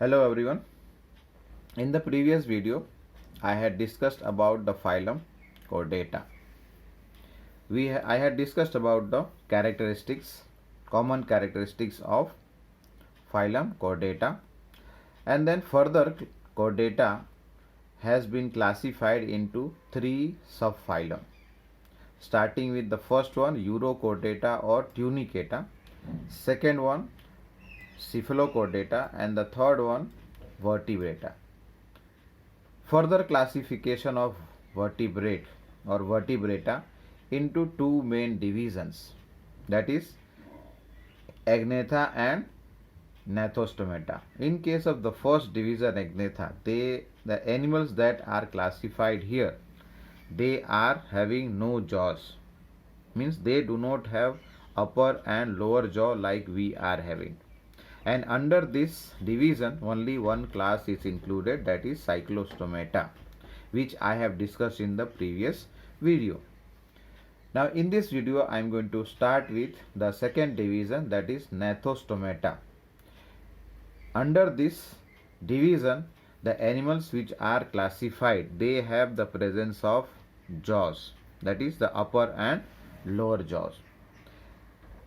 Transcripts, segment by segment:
Hello everyone. In the previous video, I had discussed about the phylum Chordata. I had discussed about the common characteristics of phylum Chordata, and then further Chordata has been classified into three subphylum. Starting with the first one, Urochordata or Tunicata, second one, Cephalochordata, and the third one, Vertebrata. Further classification of vertebrate or vertebrata into two main divisions, that is Agnatha and Gnathostomata. In case of the first division, Agnatha, the animals that are classified here, they are having no jaws, means they do not have upper and lower jaw like we are having. And under this division only one class is included, that is Cyclostomata, which I have discussed in the previous video. Now in this video I am going to start with the second division, that is Gnathostomata. Under this division, the animals which are classified, they have the presence of jaws, that is the upper and lower jaws.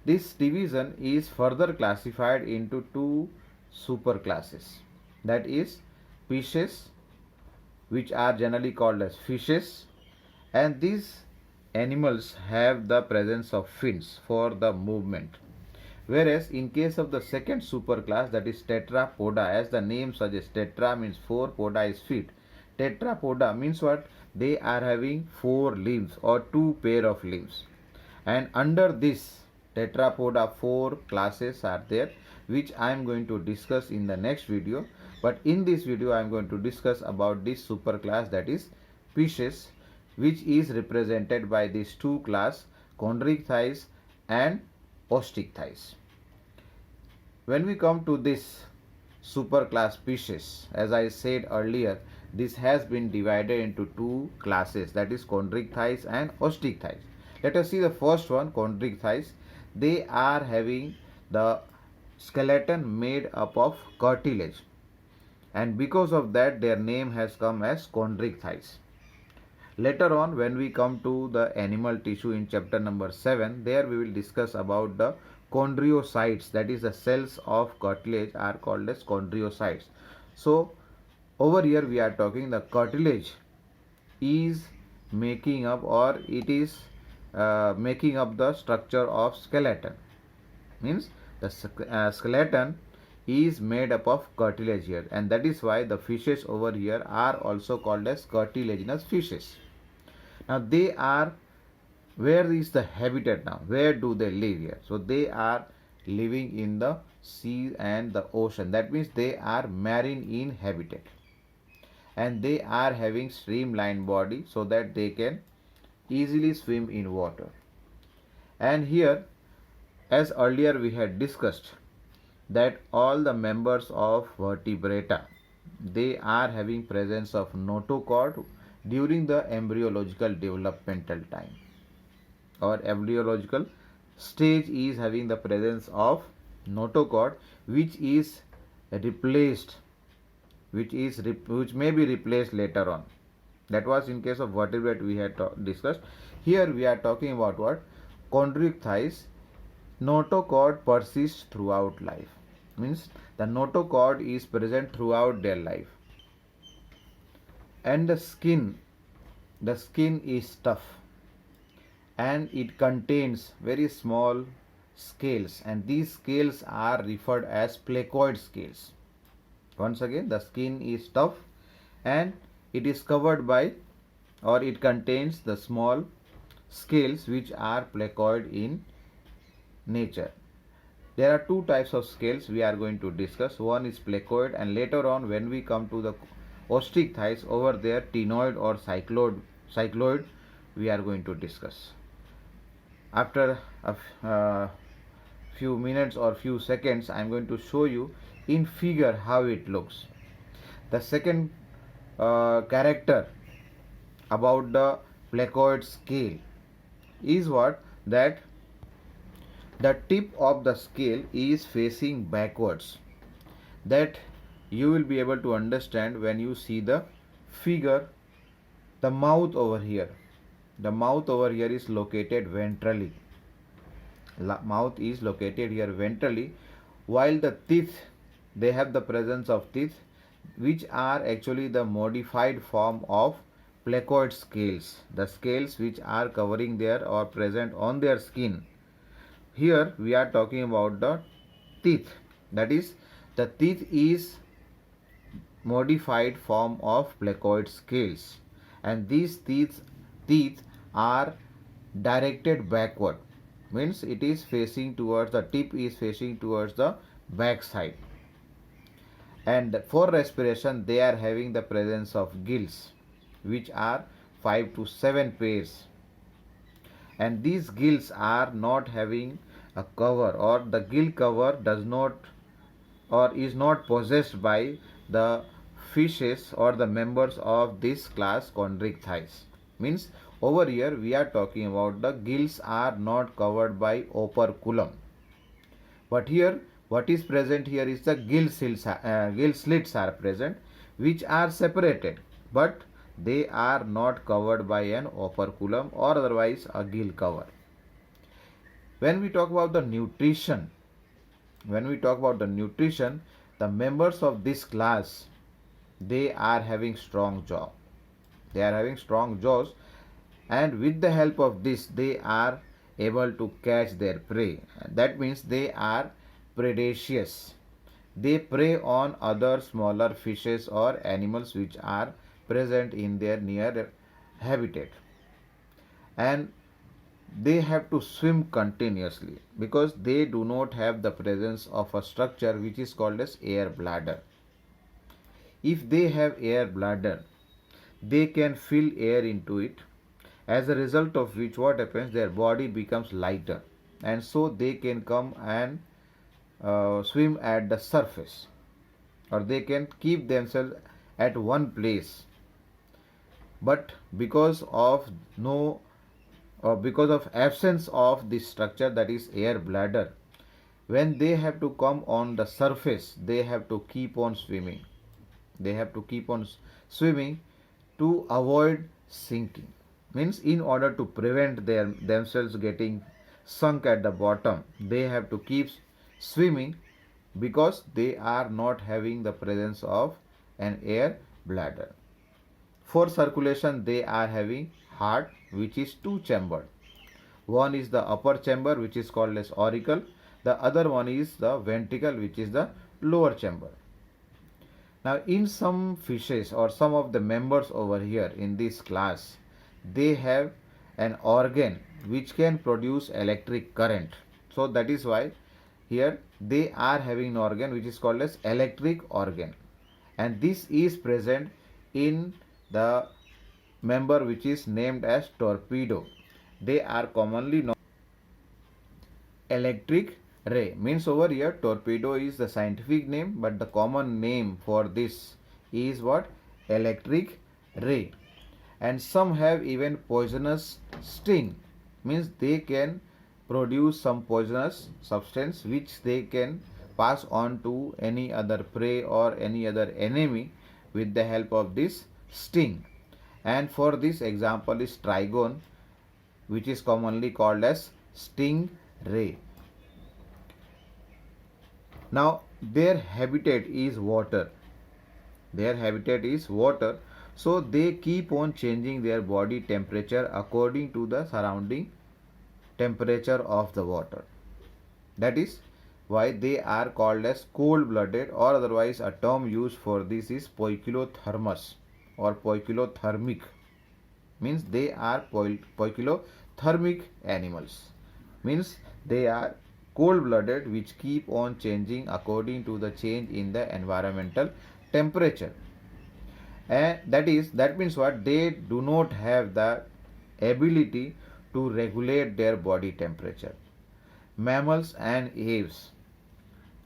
This division is further classified into two superclasses, that is fishes, which are generally called as fishes, and these animals have the presence of fins for the movement. Whereas in case of the second superclass, that is Tetrapoda, as the name suggests, tetra means four, poda is feet. Tetrapoda means what? They are having four limbs or two pair of limbs. And under this Tetrapoda, four classes are there, which I am going to discuss in the next video. But in this video I am going to discuss about this superclass, that is fishes, which is represented by these two class, chondrichthyes and osteichthyes. When we come to this superclass fishes, as I said earlier, this has been divided into two classes, that is chondrichthyes and osteichthyes. Let us see the first one, chondrichthyes. They are having the skeleton made up of cartilage, and because of that their name has come as chondrichthyes. Later on, when we come to the animal tissue in chapter number 7, there we will discuss about the chondriocytes, that is the cells of cartilage are called as chondriocytes. So over here we are talking the cartilage is making up, or it is making up the structure of skeleton, means the skeleton is made up of cartilage here, and that is why the fishes over here are also called as cartilaginous fishes. Now they are, where is the habitat now? Where do they live here? So they are living in the sea and the ocean. That means they are marine in habitat, and they are having streamlined body so that they can easily swim in water. And here, as earlier we had discussed, that all the members of vertebrata, they are having presence of notochord during the embryological developmental time, or embryological stage is having the presence of notochord, which is replaced, which may be replaced later on. That was in case of vertebrate we had discussed. Here we are talking about what? Chondrichthyes. Notochord persists throughout life, means the notochord is present throughout their life. And the skin is tough, and it contains very small scales, and these scales are referred as placoid scales. Once again, the skin is tough and it is covered by, or it contains the small scales which are placoid in nature. There are two types of scales we are going to discuss. One is placoid, and later on when we come to the osteichthyes, over there ctenoid or cycloid we are going to discuss. After a few minutes or few seconds I am going to show you in figure how it looks. The second character about the placoid scale is what? That the tip of the scale is facing backwards. That you will be able to understand when you see the figure. The mouth over here, the mouth over here is located ventrally. Mouth is located here ventrally, while the teeth, they have the presence of teeth, which are actually the modified form of placoid scales, the scales which are covering there or present on their skin. Here we are talking about the teeth, that is, the teeth is modified form of placoid scales, and these teeth are directed backward, means it is facing towards, the tip is facing towards the back side. And for respiration they are having the presence of gills, which are 5 to 7 pairs, and these gills are not having a cover, or the gill cover does not or is not possessed by the fishes or the members of this class chondrichthyes. Means over here we are talking about the gills are not covered by operculum, but here what is present here is the gill slits are present, which are separated, but they are not covered by an operculum or otherwise a gill cover. When we talk about the nutrition, the members of this class, they are having strong jaw. They are having strong jaws, and with the help of this they are able to catch their prey. That means they are predaceous. They prey on other smaller fishes or animals which are present in their near habitat, and they have to swim continuously because they do not have the presence of a structure which is called as air bladder. If they have air bladder, they can fill air into it, as a result of which what happens, their body becomes lighter, and so they can come and swim at the surface, or they can keep themselves at one place. But because of absence of this structure, that is air bladder, when they have to come on the surface, they have to keep on swimming. They have to keep on swimming to avoid sinking. Means in order to prevent themselves getting sunk at the bottom, they have to keep swimming because they are not having the presence of an air bladder. For circulation, they are having heart, which is two-chambered. One is the upper chamber, which is called as auricle. The other one is the ventricle, which is the lower chamber. Now in some fishes or some of the members over here in this class, they have an organ which can produce electric current. So that is why here they are having an organ which is called as electric organ, and this is present in the member which is named as torpedo. They are commonly known electric ray. Means over here torpedo is the scientific name, but the common name for this is what? Electric ray. And some have even poisonous sting, means they can produce some poisonous substance which they can pass on to any other prey or any other enemy with the help of this sting. And for this example is trigone, which is commonly called as sting ray. Now their habitat is water. So they keep on changing their body temperature according to the surrounding temperature of the water. That is why they are called as cold-blooded, or otherwise a term used for this is poikilothermous or poikilothermic. Means they are poikilothermic animals. Means they are cold-blooded, which keep on changing according to the change in the environmental temperature. And that means what? They do not have the ability to regulate their body temperature. Mammals and aves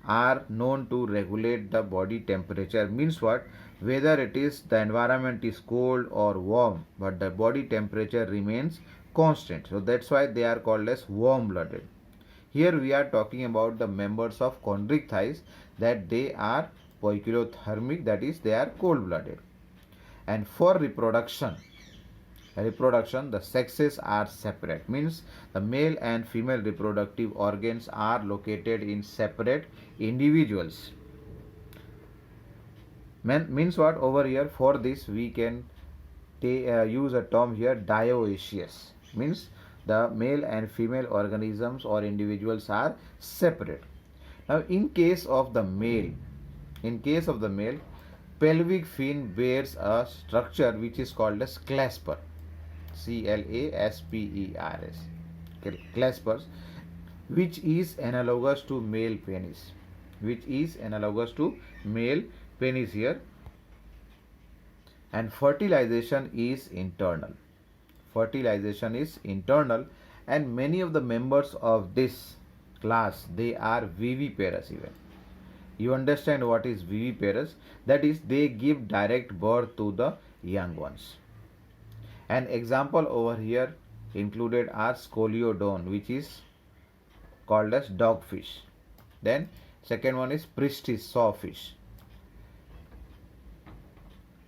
are known to regulate the body temperature. Means what? Whether it is the environment is cold or warm, but the body temperature remains constant. So that's why they are called as warm-blooded. Here we are talking about the members of chondrichthyes, that they are poikilothermic, that is they are cold blooded. And for reproduction the sexes are separate, means the male and female reproductive organs are located in separate individuals. Means what over here? For this we can use a term here, dioecious, means the male and female organisms or individuals are separate. Now in case of the male, pelvic fin bears a structure which is called as clasper, claspers, claspers, which is analogous to male penis, here. And fertilization is internal, and many of the members of this class, they are viviparous. Even you understand what is viviparous? That is, they give direct birth to the young ones. An example over here included are scoliodon, which is called as dogfish. Then second one is pristis, sawfish.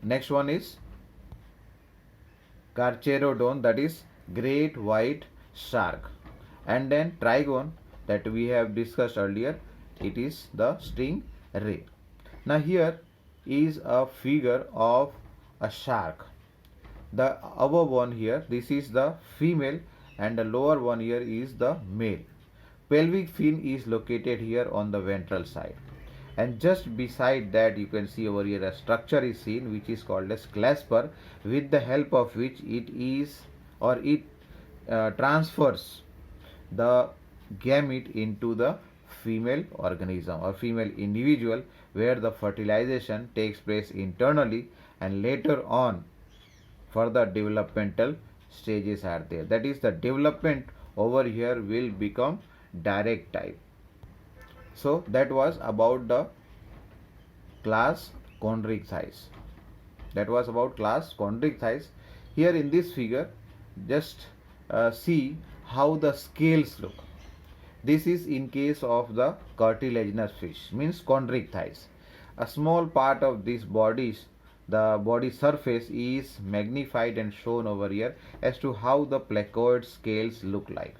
Next one is carcharodon, that is great white shark. And then trigon, that we have discussed earlier, it is the stingray. Now here is a figure of a shark. The above one here, this is the female, and the lower one here is the male. Pelvic fin is located here on the ventral side, and just beside that you can see over here a structure is seen which is called as clasper, with the help of which it transfers the gamete into the female organism or female individual, where the fertilization takes place internally, and later on further developmental stages are there. That is, the development over here will become direct type. So that was about the class chondric thighs. Here in this figure, just see how the scales look. This is in case of the cartilaginous fish, means chondric thighs. A small part of this the body surface is magnified and shown over here as to how the placoid scales look like.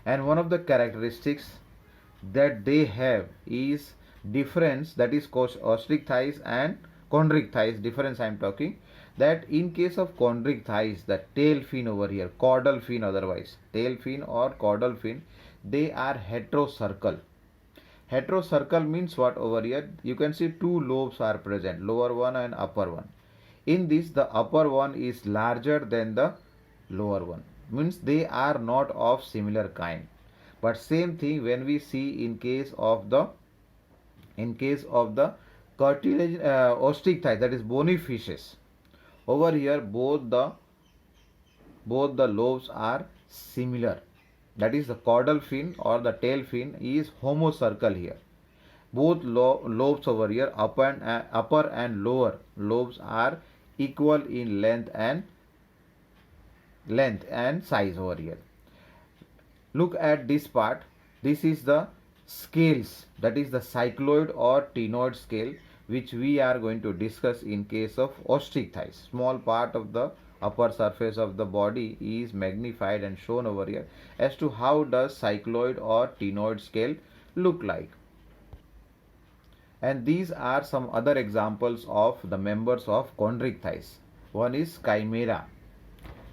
And one of the characteristics that they have is difference, that is ostrich thighs and chondric thighs difference I am talking, that in case of chondric thighs, the tail fin over here, caudal fin, otherwise tail fin or caudal fin, they are heterocircle. Heterocircle means what over here? You can see two lobes are present, lower one and upper one. In this, the upper one is larger than the lower one, means they are not of similar kind. But same thing when we see in case of the cartilage ostrich thighs, that is bony fishes. Over here both the lobes are similar. That is, the caudal fin or the tail fin is homocircle here. Both lobes over here, upper and lower lobes, are equal in length and size over here. Look at this part. This is the scales, that is the cycloid or ctenoid scale, which we are going to discuss in case of ostrich thighs. Small part of the upper surface of the body is magnified and shown over here as to how does cycloid or ctenoid scale look like. And these are some other examples of the members of chondric thighs. One is chimera,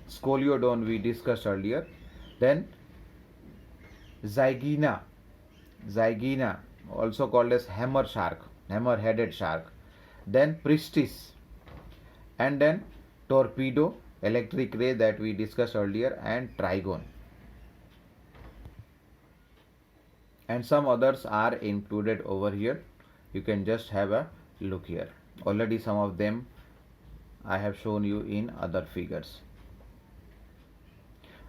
scoliodon we discussed earlier. Then zygena, also called as hammer-headed shark. Then pristis, and then torpedo, electric ray that we discussed earlier, and trigon. And some others are included over here. You can just have a look here. Already some of them I have shown you in other figures.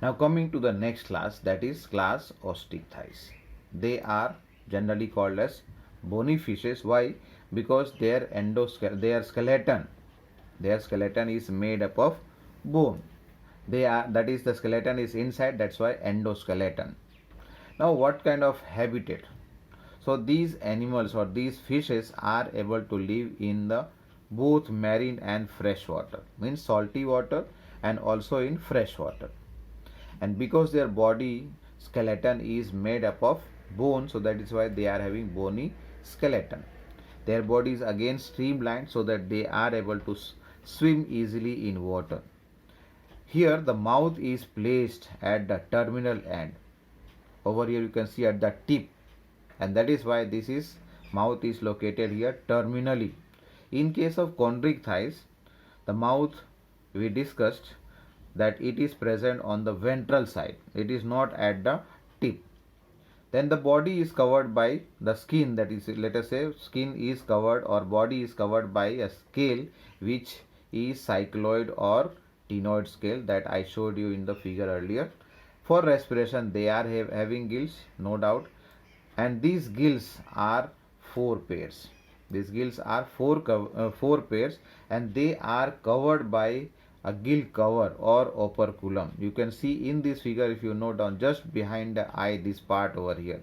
Now coming to the next class, that is class ostrich thighs. They are generally called as bony fishes. Why? Because their skeleton is made up of bone. That is, the skeleton is inside, that's why endoskeleton. Now what kind of habitat? So these animals or these fishes are able to live in the both marine and fresh water, means salty water and also in fresh water. And because their body skeleton is made up of bone, so that is why they are having bony skeleton. Their body is again streamlined so that they are able to swim easily in water. Here the mouth is placed at the terminal end. Over here you can see at the tip, and that is why this is mouth is located here terminally. In case of chondrichthyes, the mouth we discussed that it is present on the ventral side. It is not at the tip. Then the body is covered by the skin, that is, let us say skin is covered or body is covered by a scale which is cycloid or ctenoid scale that I showed you in the figure earlier. For respiration they are having gills, no doubt, and these gills are 4 pairs. These gills are 4 pairs, and they are covered by a gill cover or operculum. You can see in this figure, if you note down, just behind the eye, this part over here,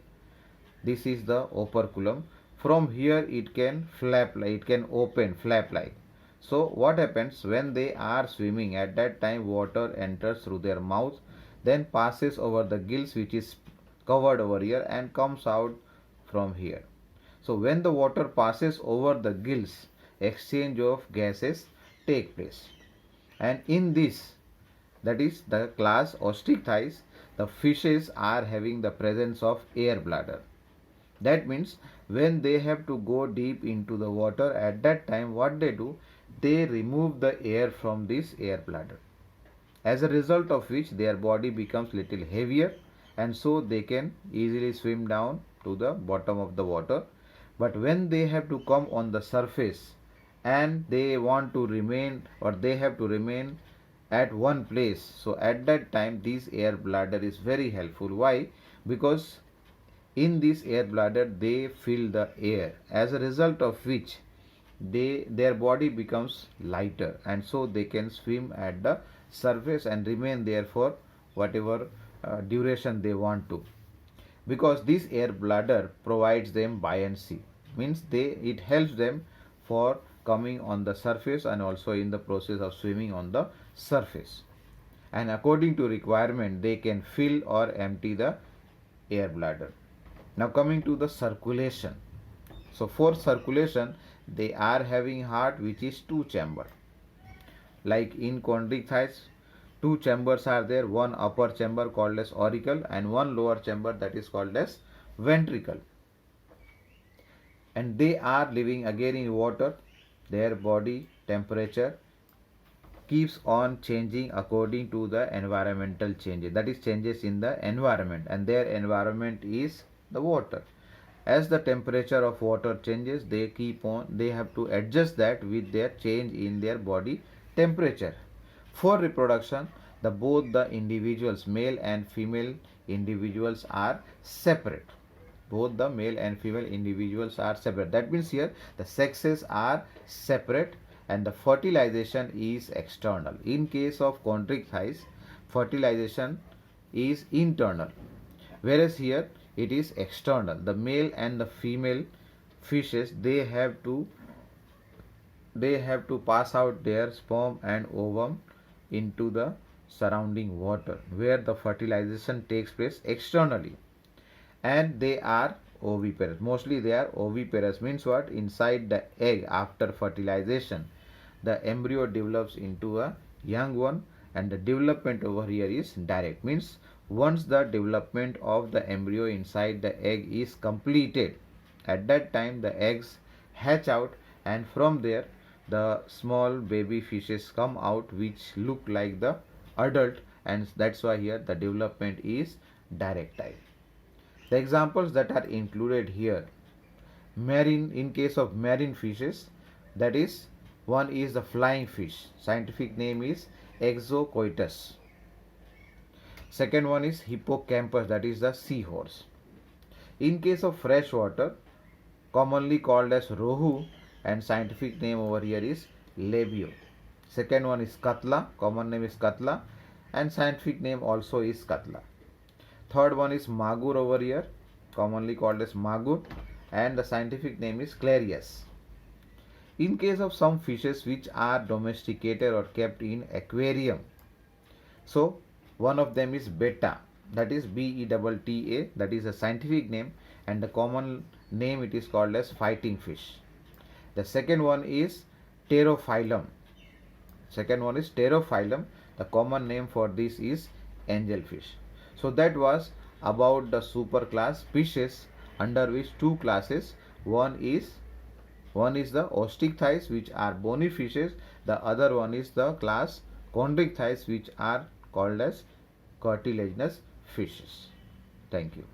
this is the operculum. From here it can flap like, it can open, flap like. So what happens when they are swimming, at that time water enters through their mouth, then passes over the gills which is covered over here and comes out from here. So when the water passes over the gills, exchange of gases take place. And in this, that is the class Osteichthyes, the fishes are having the presence of air bladder. That means when they have to go deep into the water, at that time what they do, they remove the air from this air bladder. As a result of which their body becomes little heavier, and so they can easily swim down to the bottom of the water. But when they have to come on the surface and they want to remain, or they have to remain at one place, so at that time this air bladder is very helpful. Why? Because in this air bladder they fill the air, as a result of which their body becomes lighter, and so they can swim at the surface and remain there for whatever duration they want to, because this air bladder provides them buoyancy, means it helps them for coming on the surface and also in the process of swimming on the surface. And according to requirement they can fill or empty the air bladder. Now coming to the circulation. So for circulation they are having heart which is 2 chamber. Like in chondrichthyes, 2 chambers are there, one upper chamber called as auricle and one lower chamber that is called as ventricle. And they are living again in water. Their body temperature keeps on changing according to the environmental changes, that is changes in the environment, and their environment is the water. As the temperature of water changes, they have to adjust that with their change in their body temperature. For reproduction, both the individuals, male and female individuals, are separate. Both the male and female individuals are separate. That means here the sexes are separate and the fertilization is external. In case of chondrichthyes, fertilization is internal, whereas here it is external. The male and the female fishes, they have to pass out their sperm and ovum into the surrounding water, where the fertilization takes place externally. And they are oviparous. Mostly they are oviparous, means what? Inside the egg, after fertilization, the embryo develops into a young one, and the development over here is direct, means once the development of the embryo inside the egg is completed, at that time the eggs hatch out, and from there the small baby fishes come out which look like the adult, and that's why here the development is direct type. The examples that are included here, marine, in case of marine fishes, that is, one is the flying fish, scientific name is Exocoetus. Second one is hippocampus, that is the seahorse. In case of fresh water, commonly called as rohu, and scientific name over here is labio. Second one is katla, common name is katla, and scientific name also is katla. Third one is magur over here, commonly called as magur, and the scientific name is Clarias. In case of some fishes which are domesticated or kept in aquarium, so one of them is betta, that is Betta, that is a scientific name, and the common name it is called as fighting fish. The second one is Pterophyllum. The common name for this is angelfish. So that was about the superclass species, under which two classes, one is the osteichthyes, which are bony fishes. The other one is the class chondrichthyes, which are called as cartilaginous fishes. Thank you.